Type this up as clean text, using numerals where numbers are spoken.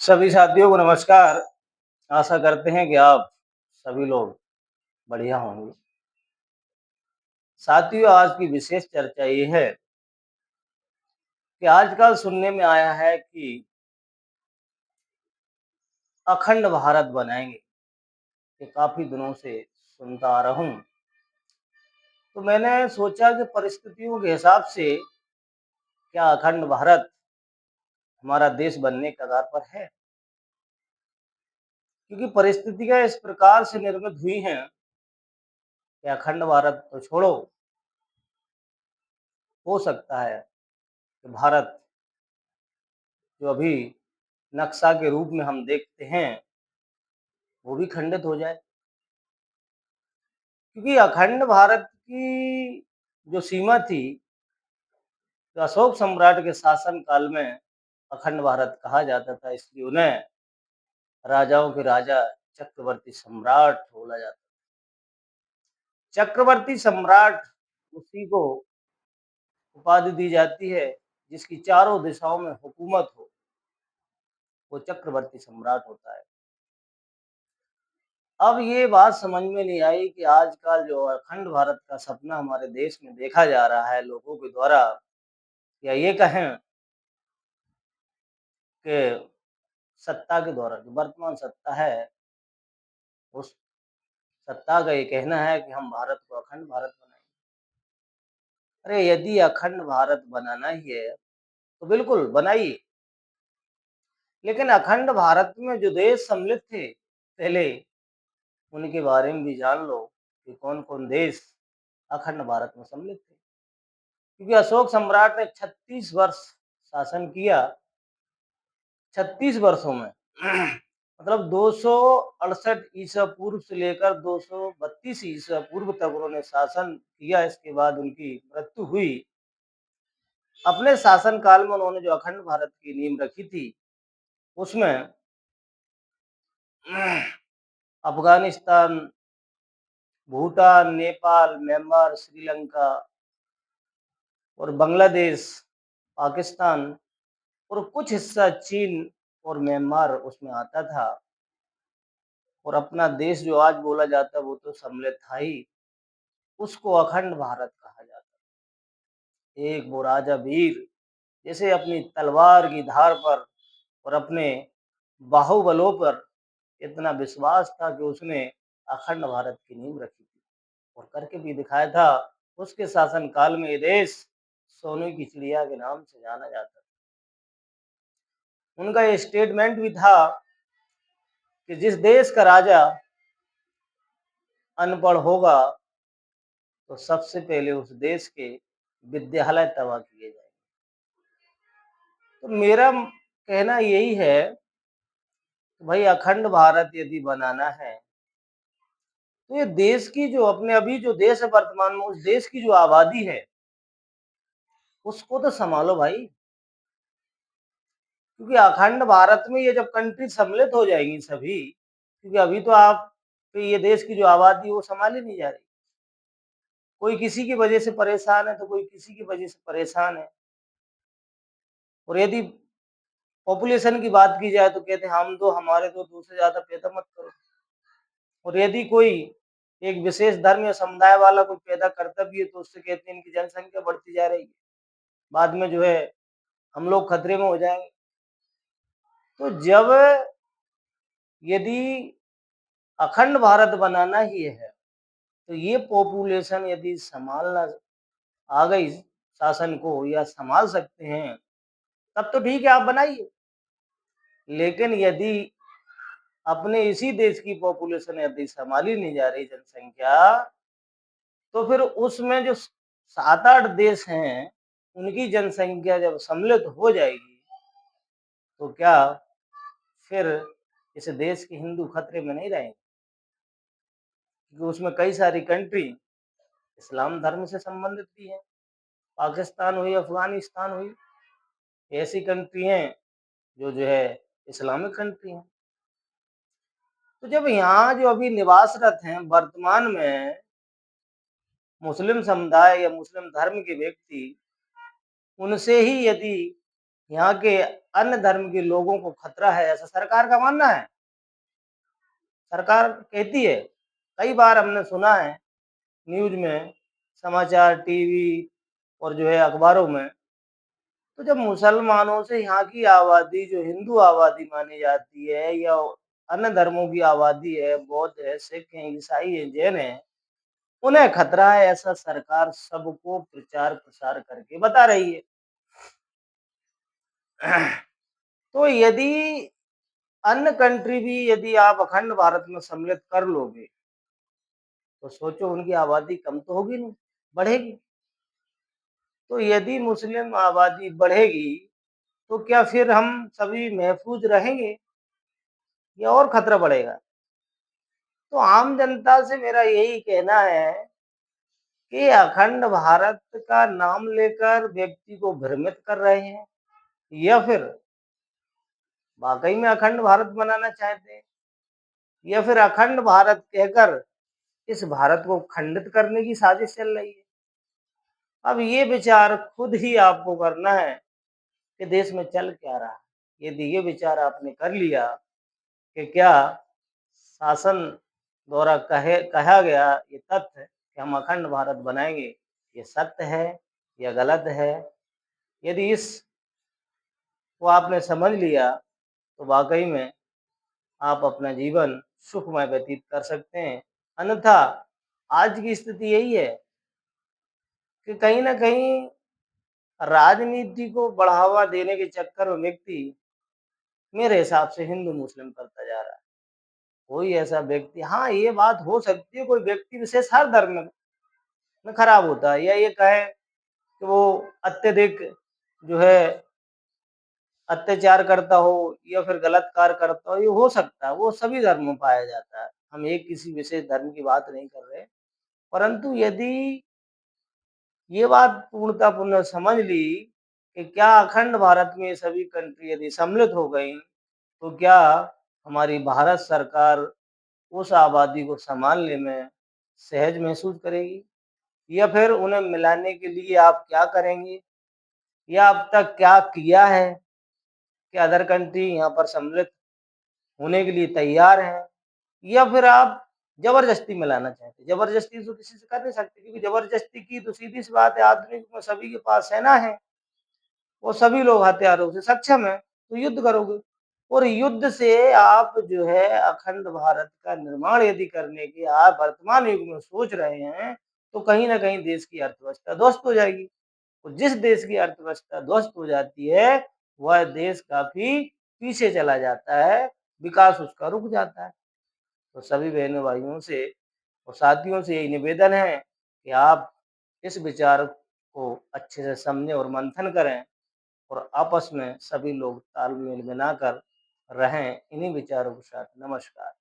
सभी साथियों को नमस्कार। आशा करते हैं कि आप सभी लोग बढ़िया होंगे। साथियों, आज की विशेष चर्चा ये है कि आजकल सुनने में आया है कि अखंड भारत बनाएंगे। ये काफी दिनों से सुनता आ रहा हूँ। तो मैंने सोचा कि परिस्थितियों के हिसाब से क्या अखंड भारत हमारा देश बनने के कगार पर है? क्योंकि परिस्थितियां इस प्रकार से निर्मित हुई हैं कि अखंड भारत तो छोड़ो, हो सकता है कि भारत जो अभी नक्शा के रूप में हम देखते हैं वो भी खंडित हो जाए। क्योंकि अखंड भारत की जो सीमा थी, तो अशोक सम्राट के शासन काल में अखंड भारत कहा जाता था, इसलिए उन्हें राजाओं के राजा चक्रवर्ती सम्राट बोला जाता। चक्रवर्ती सम्राट उसी को उपाधि दी जाती है जिसकी चारों दिशाओं में हुकूमत हो, वो चक्रवर्ती सम्राट होता है। अब ये बात समझ में नहीं आई कि आजकल जो अखंड भारत का सपना हमारे देश में देखा जा रहा है लोगों के द्वारा, या ये कहें कि सत्ता के द्वारा, जो वर्तमान सत्ता है, उस सत्ता का ये कहना है कि हम भारत को अखंड भारत बनाएंगे। अरे, यदि अखंड भारत बनाना ही है तो बिल्कुल बनाइए, लेकिन अखंड भारत में जो देश सम्मिलित थे पहले, उनके बारे में भी जान लो कि कौन कौन देश अखंड भारत में सम्मिलित थे। क्योंकि अशोक सम्राट ने 36 वर्ष शासन किया। 36 वर्षों में मतलब 268 ईसा पूर्व से लेकर 232 ईसा पूर्व तक उन्होंने शासन किया। इसके बाद उनकी मृत्यु हुई। अपने शासन काल में उन्होंने जो अखंड भारत की नींव रखी थी, उसमें अफगानिस्तान, भूटान, नेपाल, म्यांमार, श्रीलंका और बांग्लादेश, पाकिस्तान और कुछ हिस्सा चीन और म्यांमार उसमें आता था। और अपना देश जो आज बोला जाता है वो तो सम्मिलित था ही, उसको अखंड भारत कहा जाता है। एक वो राजा वीर, जैसे अपनी तलवार की धार पर और अपने बाहुबलों पर इतना विश्वास था कि उसने अखंड भारत की नींव रखी थी और करके भी दिखाया था। उसके शासन काल में ये देश सोने की चिड़िया के नाम से जाना जाता था। उनका ये स्टेटमेंट भी था कि जिस देश का राजा अनपढ़ होगा तो सबसे पहले उस देश के विद्यालय तबाह किए जाएंगे। तो मेरा कहना यही है कि भाई, अखंड भारत यदि बनाना है तो ये देश की जो अपने अभी जो देश है वर्तमान में, उस देश की जो आबादी है उसको तो संभालो भाई। क्योंकि अखंड भारत में ये जब कंट्री सम्मिलित हो जाएंगी सभी, क्योंकि अभी तो आप तो ये देश की जो आबादी है वो संभाली नहीं जा रही। कोई किसी की वजह से परेशान है तो कोई किसी की वजह से परेशान है। और यदि पॉपुलेशन की बात की जाए तो कहते हैं हम तो हमारे तो 2 से ज्यादा पैदा मत करो। और यदि कोई एक विशेष धर्म या समुदाय वाला कोई पैदा करता भी है तो उससे कहते हैं इनकी जनसंख्या बढ़ती जा रही है, बाद में जो है हम लोग खतरे में हो जाएंगे। तो जब यदि अखंड भारत बनाना ही है तो ये पॉपुलेशन यदि संभालना आ गई शासन को या संभाल सकते हैं, तब तो ठीक है, आप बनाइए। लेकिन यदि अपने इसी देश की पॉपुलेशन यदि संभाली नहीं जा रही जनसंख्या, तो फिर उसमें जो 7-8 देश हैं, उनकी जनसंख्या जब सम्मिलित हो जाएगी तो क्या फिर इस देश के हिंदू खतरे में नहीं रहेंगे? क्योंकि उसमें कई सारी कंट्री इस्लाम धर्म से संबंधित भी हैं। पाकिस्तान हुई, अफगानिस्तान हुई, ऐसी कंट्री हैं जो है इस्लामिक कंट्री हैं। तो जब यहाँ जो अभी निवासरत हैं वर्तमान में मुस्लिम समुदाय या मुस्लिम धर्म के व्यक्ति, उनसे ही यदि यहाँ के अन्य धर्म के लोगों को खतरा है, ऐसा सरकार का मानना है। सरकार कहती है, कई बार हमने सुना है न्यूज़ में, समाचार, टीवी और जो है अखबारों में, तो जब मुसलमानों से यहाँ की आबादी जो हिंदू आबादी मानी जाती है या अन्य धर्मों की आबादी है, बौद्ध है, सिख हैं, ईसाई हैं, जैन हैं, उन्हें खतरा है, ऐसा सरकार सबको प्रचार प्रसार करके बता रही है। तो यदि अन्य कंट्री भी यदि आप अखंड भारत में सम्मिलित कर लोगे, तो सोचो उनकी आबादी कम तो होगी नहीं, बढ़ेगी। तो यदि मुस्लिम आबादी बढ़ेगी, तो क्या फिर हम सभी महफूज रहेंगे या और खतरा बढ़ेगा? तो आम जनता से मेरा यही कहना है कि अखंड भारत का नाम लेकर व्यक्ति को भ्रमित कर रहे हैं, या फिर वाकई में अखंड भारत बनाना चाहते हैं, या फिर अखंड भारत कहकर इस भारत को खंडित करने की साजिश चल रही है। अब ये विचार खुद ही आपको करना है कि देश में चल क्या रहा है। यदि ये विचार आपने कर लिया कि क्या शासन द्वारा कहा गया ये तथ्य कि हम अखंड भारत बनाएंगे, ये सत्य है या गलत है, यदि इस को आपने समझ लिया, तो वाकई में आप अपना जीवन सुखमय व्यतीत कर सकते हैं। अन्यथा आज की स्थिति यही है कि कहीं न कहीं राजनीति को बढ़ावा देने के चक्कर में व्यक्ति मेरे हिसाब से हिंदू मुस्लिम करता जा रहा है। कोई ऐसा व्यक्ति, हाँ, ये बात हो सकती है कोई व्यक्ति विशेष हर धर्म में खराब होता है, या ये कहें कि वो अत्यधिक जो है अत्याचार करता हो या फिर गलत कार्य करता हो, ये हो सकता है, वो सभी धर्मों में पाया जाता है। हम एक किसी विशेष धर्म की बात नहीं कर रहे। परंतु यदि ये बात पूर्णतः समझ ली कि क्या अखंड भारत में सभी कंट्री यदि सम्मिलित हो गई, तो क्या हमारी भारत सरकार उस आबादी को सँभालने में सहज महसूस करेगी? या फिर उन्हें मिलाने के लिए आप क्या करेंगे? या अब तक क्या किया है कि अदर कंट्री यहाँ पर सम्मिलित होने के लिए तैयार हैं? या फिर आप ज़बरदस्ती मिलाना चाहते हैं? ज़बरदस्ती तो किसी से कर नहीं सकते, क्योंकि ज़बरदस्ती की तो सीधी-सी बात है, आधुनिक में सभी के पास सेना है और सभी लोग हथियारों से सक्षम हैं, तो युद्ध करोगे। और युद्ध से आप जो है अखंड भारत का निर्माण यदि करने की आप वर्तमान युग में सोच रहे हैं, तो कहीं न कहीं देश की अर्थव्यवस्था ध्वस्त हो जाएगी। और जिस देश की अर्थव्यवस्था ध्वस्त हो जाती है, वह देश काफ़ी पीछे चला जाता है, विकास उसका रुक जाता है। तो सभी बहनों-भाइयों से और साथियों से यही निवेदन है कि आप इस विचार को अच्छे से समझें और मंथन करें और आपस में सभी लोग तालमेल बनाकर रहें, इन्हीं विचारों के साथ। नमस्कार।